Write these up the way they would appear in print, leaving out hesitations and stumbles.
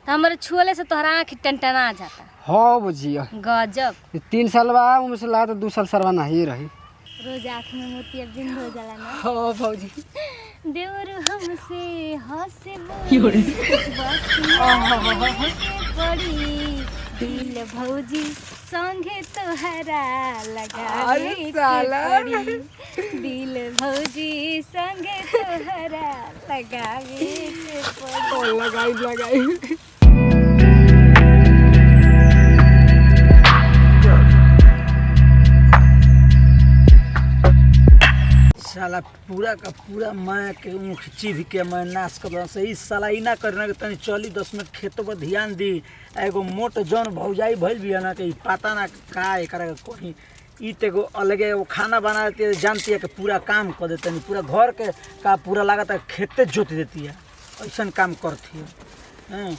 तो हमारे छुअले से तोहरा आँख टनटना जाता। हाँ बुझिया गजब। 3 साल बा उमें से ला तो 2 साल सरवा नहीं रही। रोज आँख में मोतिया बिंद हो जाला ना। हाँ भौजी देवर हमसे हंसे बड़ी दिल भौजी संगे तोहरा लगावे के पड़ी। दिल भौजी संगे तोहरा लगावे के पड़ी। लगाई साला पूरा का पूरा मैं के ऊँख चिभ के मैं नाश कर से इस साला ई ना करना के तनी चली 10 मिनट खेतों पर ध्यान दी। एगो मोट जौन भौजाई भइल भी है ना कि पता ना का एकरा कोई ई तेगो अलगे वो खाना बना देती है, जानती है कि पूरा काम कर देते नहीं, पूरा घर के का पूरा लागत है खेते जोत देती है, ऐसा काम करती है।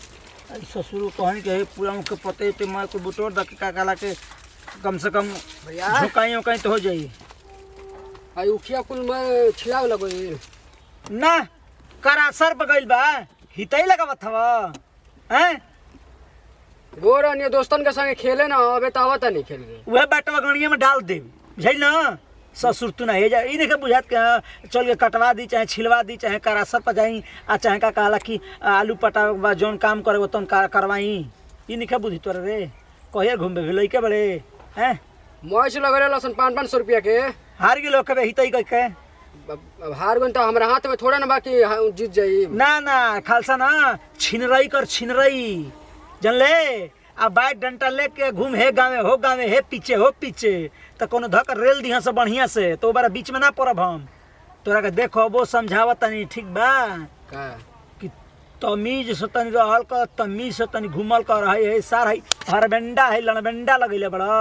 ससुर कहनी के पूरा उनके पते तो मैं कोई बुटोर दे का काला के कम से कम झुकाई उकाई तो हो जाई। आई उखिया कुल में छिलाव लगो ना करा सर पगइल बा हितई लगावत हवा हैं। गोर अन्य दोस्तन के संगे खेले ना अबे तो आवत नहीं खेल के वह बैटवा गणिया में डाल दे बुझाई ना। ससुर तू ना हे जा ई देखे बुझात के चल के कटवा दी चाहे छिलवा दी चाहे करासर पर जाई आ चाहे का कहला कि आलू पटावे बा जोन काम करे तन करवाई ई निखे बुझी तोरे रे कहिए घूमबे लइके बड़े हैं। मोइस लगले लसन 500 रुपया के हार गेलो कबे हितई कह के हार गन तो हमरा हाथ में थोड़ा ना बाकी जीत जाई ना ना खालसा ना छिनरई कर छिनरई जानले आ बैट डंटा लेके घूम हे गावे हो गावे हे पीछे हो पीछे तो कोनो धक रेल दिहा से बढ़िया से तो बारा बीच में ना पड़ब हम तोरा के देखो वो समझावत तनी ठीक बा का कि तमीज से तनी रहल कर तमीज से तनी घूमल कर है सार है हरबेंडा है लड़बेंडा लगैले बड़ा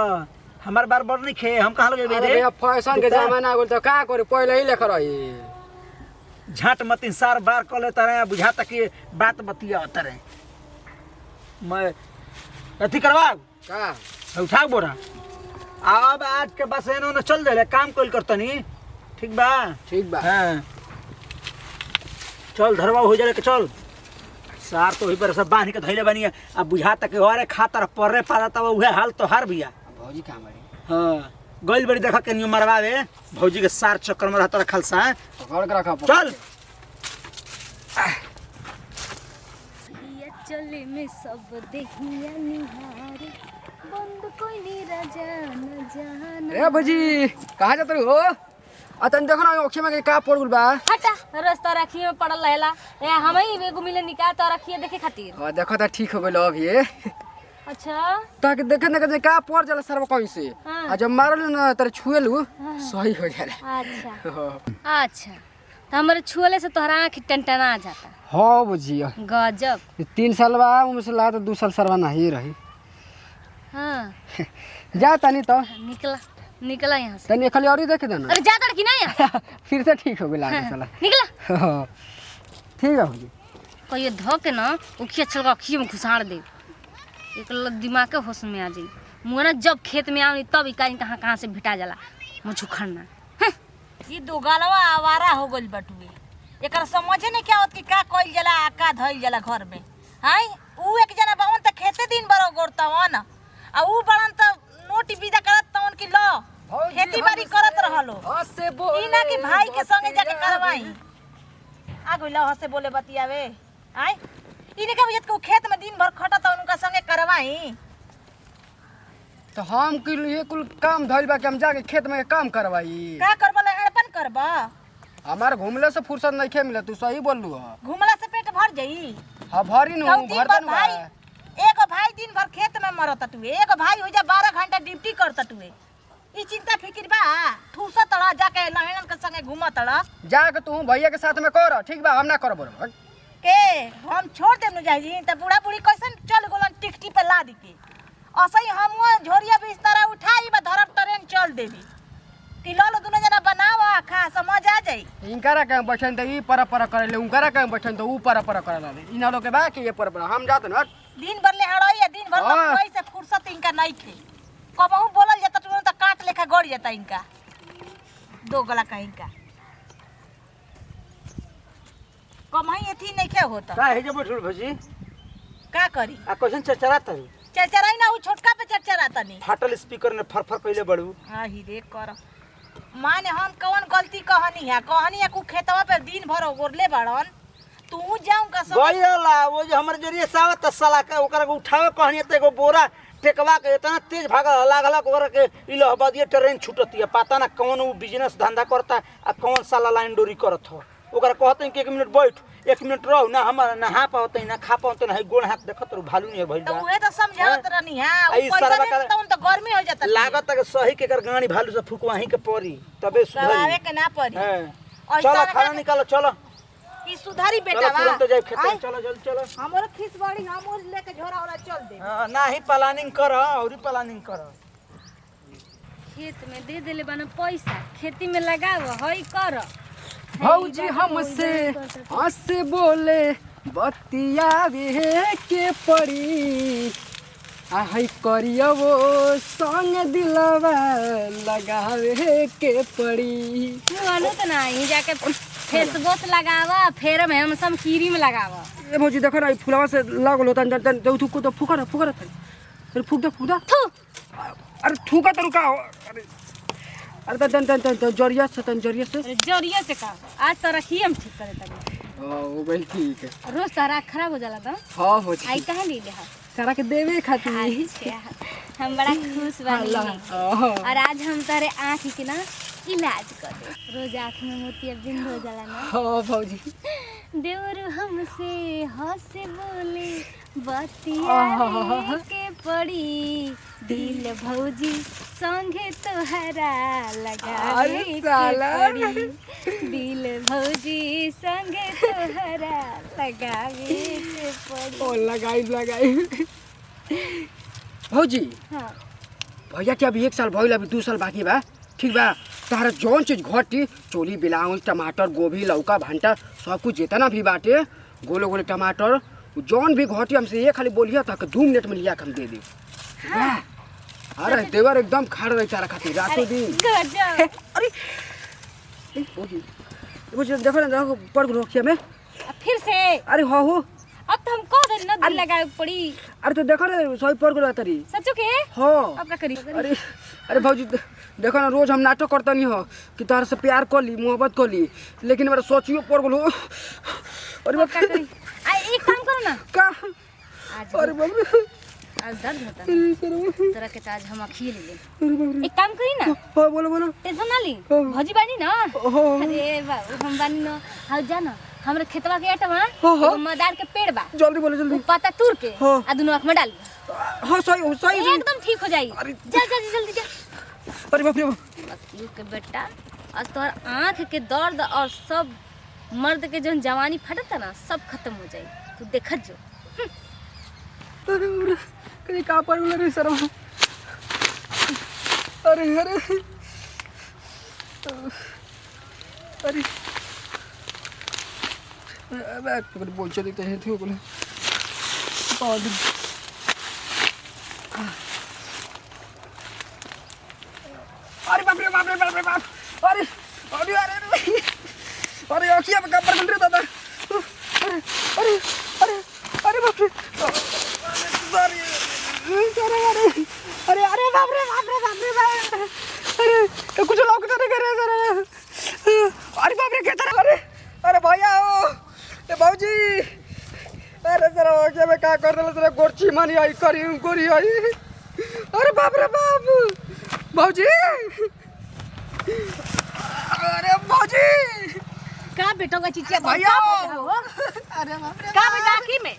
हमार बार बार नहीं खे हम कहाँ लगे अरे भैया फैशन के जमाना बोल तो का करे पहले ही लेकर रही झाट मत सार बार कले तरह बुझाता कि बात बतिया तरह मैं अथी करवा का उठा बोरा अब आज के बस एनो न चल दे काम कोई करतनी ठीक बा हाँ चल धरवा हो जाए के चल सार तो वही पर सब बांध के धैले बनी अब बुझाता कि अरे खातर पर्रे पाता तब उहे हाल तो हार बिया भौजी कहां बड़ी हाँ गइल बड़ी देखा के नियो मरवावे भौजी के सार चक्कर में रहता खालसा है पकड़ के रखा चल चले में सब देखिया निहारे बंद कोई नी राजा न जाना। ए भौजी कहां जात हो अतन देखो ना ओखे में का पड़ गुल बा हटा रास्ता रखिए में पड़ल रहेला ए हमई एगो मिले निकाल तो रखिए देखे खातिर। हां देखो त ठीक हो गेल अब ये अच्छा ताकि देखे ना कि का पड़ जाला सरवा कहीं से आ जब मारल ना तर छुएलू सही हो जाला। अच्छा अच्छा तो हमारे छुअले से तोहरा आँख टनटना जाता। हाँ बुझिया गजब। 3 साल बा उमें से ला तो 2 साल सरवा नहीं रही। हाँ जा तनी तो निकला निकला यहाँ से तनी खाली और देखे देना। अरे जाता कि नहीं यहाँ फिर से ठीक हो गया साला निकला। हाँ, ठीक है भौजी कहिए धो के ना उखिया छलका अखिए में घुसाड़ दे एक दिमाग के होश में आ जाई मुँह ना जब खेत में आऊँ तब इकाई कहाँ कहाँ से भिटा जाला मुझे उखड़ना। ये दो गालवा आवारा हो गइल बटुए एकर समझे नहीं क्या होत कि का कइल जाला आ का धइल जाला घर में। हाय ऊ एक जना बावन त खेते दिन बरो गोरतवन आ ऊ बड़न त नोटी विदा करत तवन कि लो खेती बाड़ी करत रहलो ई ना कि भाई के संगे जाके करवाई आ गइल हसे बोले बतियावे। हाय इने के बुझत को खेत में दिन भर खटत उनका संगे करवाई तो हम ये कुल काम धइल बा कि हम जाके खेत में काम करवाई का करबले हड़पन करबा हमार घूमले से फुर्सत नहीं खे मिले तू सही बोललू ह घुमला से पेट भर जाई। हां भरी नु भर दन भाई एगो भाई दिन भर खेत में मरत टुए एगो भाई हो जा 12 घंटा ड्यूटी करत टुए ई चिंता फिक्र बा ठूसा तड़ा जाके लहणन के संगे घुमा तड़ा जाके तू भैया के साथ में कर ठीक बा हम ना करब के हम छोड़ देम न जाई त बूढ़ा बूढ़ी कैसन चल गोलन टिकटी पे ला दी के असई हम झोरिया बिस्तर उठाई बा धरब ट्रेन चल देबी कि लो दोनों जना बनावा खा समझ आ जाई। इनकरा के बैठन त ई पर करे उनकरा के बैठन त ऊ पर करे ला इन लोग के बा के ये पर हम जात न दिन भर ले हड़ई या दिन भर कोई से फुर्सत इनका नहीं थे कबहू बोलल जाता तुरंत काट लेखा गड़ जाता इनका दो गला का इनका कमही एथी नहीं खे होता का है जे बैठल भजी का करी आ कैसन चरचरात है चरचराई ना उ छोटका पे चरचराता नहीं फाटल स्पीकर ने फरफर कइले बड़ू हाँ ही रे कर माने हम कौन गलती कहनी है कु खेतवा पे दिन भर गोरले बाड़न तू जाऊं का सब गइला वो जो हमर जरिए सावत साला के ओकरा के उठावे कहनी त एगो बोरा टेकवा के इतना तेज भागल लागल ओकरा के इलाहाबादिया ट्रेन छूटतिया पता ना कौन वो बिजनेस धंधा करता आ कौन साला लाइन डोरी करत हो ओकरा कहते कि 1 मिनट बैठ 1 मिनट रहो ना हमर नहा पावते ना खा पावते ना गोड़ हाथ देखत रहो भालू नहीं भइल तो बा उहे तो समझावत रहनी है आई सरवा का तो गर्मी हो जाता लागत के सही के कर गाड़ी भालू से फुकवाही के पड़ी तबे दबावे सुधरी के ना पड़ी हां चलो खाना निकालो चलो ई सुधारी बेटा चलो बा तुरंत जाए खेत में चलो जल्दी चलो हमरो खिस बड़ी हम और लेके झोरा वाला चल दे हां नाही प्लानिंग कर और प्लानिंग कर खेत में दे देले बना पैसा खेती में लगाव हई कर भौजी हमसे हंस बोले बतियावे के पड़ी आहै करियो वो संग दिलवा लगावे के पड़ी बोलो तो नहीं जाके फेसबुक लगावा फेर में हम सब कीरी में लगावा ए भौजी देखो ना फुलवा से लागल होता तन थूक तो फुका ना अरे फूक दे थू अरे थूका तो रुका अरे तन जरिया से अरे जरिया से का आज तो रखी हम ठीक करे तनी ओ भाई ठीक है रोज तारा खराब हो जाला तो हां हो आई कहां ले ले तारा के देवे खातिर अच्छा हम बड़ा खुश बानी और आज हम तारे आँख के ना इलाज कर दे रोज आँख में मोतिया बिंद हो जाला ना हां भौजी देवर हमसे हंस बोले बतिया के पड़ी दिल भौजी संगे तोहरा लगावे के पड़ी दिल भौजी संगे तोहरा लगावे के पड़ी ओ लगाई भौजी हाँ भैया के अभी 1 साल भइल अभी 2 साल बाकी बा ठीक बा तारा जौन चीज घटी चोली ब्लाउज टमाटर गोभी लौका भंटा सब कुछ जितना भी बाटे गोले गोले टमाटर जौन भी घटी हमसे ये खाली बोलिए तक 2 मिनट में लिया के हम दे दी हाँ। अरे देवर एकदम खाड़ रही तारा खातिर रातों दिन गजब अरे भौजी देखो ना देखो पड़ रोकिया में फिर से अरे हो अब तो हम कह दे न दिल लगावे के पड़ी अरे तो देखो ना सही पड़ गया तरी सचो के हाँ अब का करी अरे भौजी देखो ना रोज हम नाटक करता नहीं हो कि तार से प्यार कर ली मोहब्बत कर ली लेकिन मेरा सोचियो पड़ गलो अरे अब का करी आ एक काम करो ना का आज अरे बाप रे आज दर्द होता है तेरा के आज हम अखिल ले एक काम करी ना हाँ बोलो टेंशन ना ली भौजी बानी ना अरे बाबू हम बानी ना हाउ जाना हमरे खेतवा के एटवा मदार के पेड़ बा जल्दी बोलो जल्दी पत्ता तूर के हाँ। आ दोनों आंख में डाल हाँ सही एकदम ठीक हो जाई अरे। जा जल्दी जा अरे बाप रे बकरी के बेटा आज तोहर आँख के दर्द और सब मर्द के जो जवानी फटता ना सब खत्म हो जाई तू देखत जो अरे कहीं का पड़ गया रे सर अरे अरे बोल चली तो है थी बोले अरे बाप रे बाप अरे अरे अरे अरे अखिया पे कपड़ बन रहा था अरे अरे अरे अरे बाप रे अरे अरे बाप रे अरे तो कुछ लोग तो नहीं कर रहे सर अरे बाप रे कहता अरे अरे भैया ओ ए भाऊजी अरे सर क्या मैं क्या कर रहा सर गोरची मानी आई करी गोरी आई अरे बाप रे बाप भाऊजी अरे भाऊजी का बेटा का चिचिया भैया अरे बाप रे का बेटा की में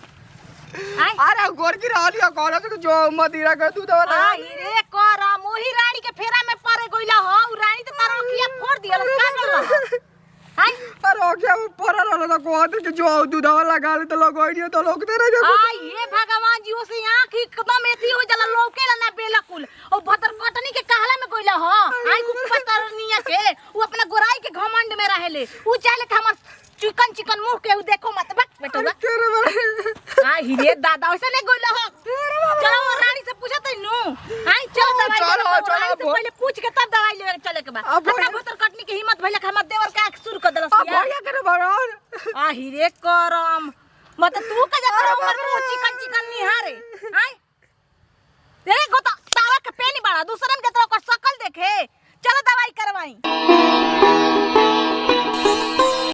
अरे गोर की रहलिया कहला तो जो मदिरा का दूध वाला आई रे करा मोही रानी के फेरा में परे गइला हो उ रानी तो तारा अखिया फोड़ दिया का करला हाय अरे क्या परा रहला तो कहत कि जो दूध वाला लगा ले तो लगोइयो तो लोग दे रे आई हे भगवान जी ओसे आंख एकदम एथी हो जाला लौकेला ना बेलकुल ओ भतर कटनी के कहला में गइला हो आई कुपतरनिया के उ अपना गोराई के घमंड में रहेले उ चाहे के हमर चिकन मुंह के उ देखो मत बक बेटवा के रे बड़े आई रे दादा ओसे नहीं गइला हो चलो रानी से पूछा तइनु आई चल दवाई चलो पहले पूछ के तब दवाई लेवे चले के बाद अपना भतर कटनी के हिम्मत भइला के हमर देवर का आंख सुर कर देलस अब भैया के बड़न आही रे करम मत तू का जा कर हमर मुंह चिकन चिकन निहारे हाय देखो तो तावा के पेनी बड़ा दूसरन के तरह का शकल देखे चलो दवाई करवाई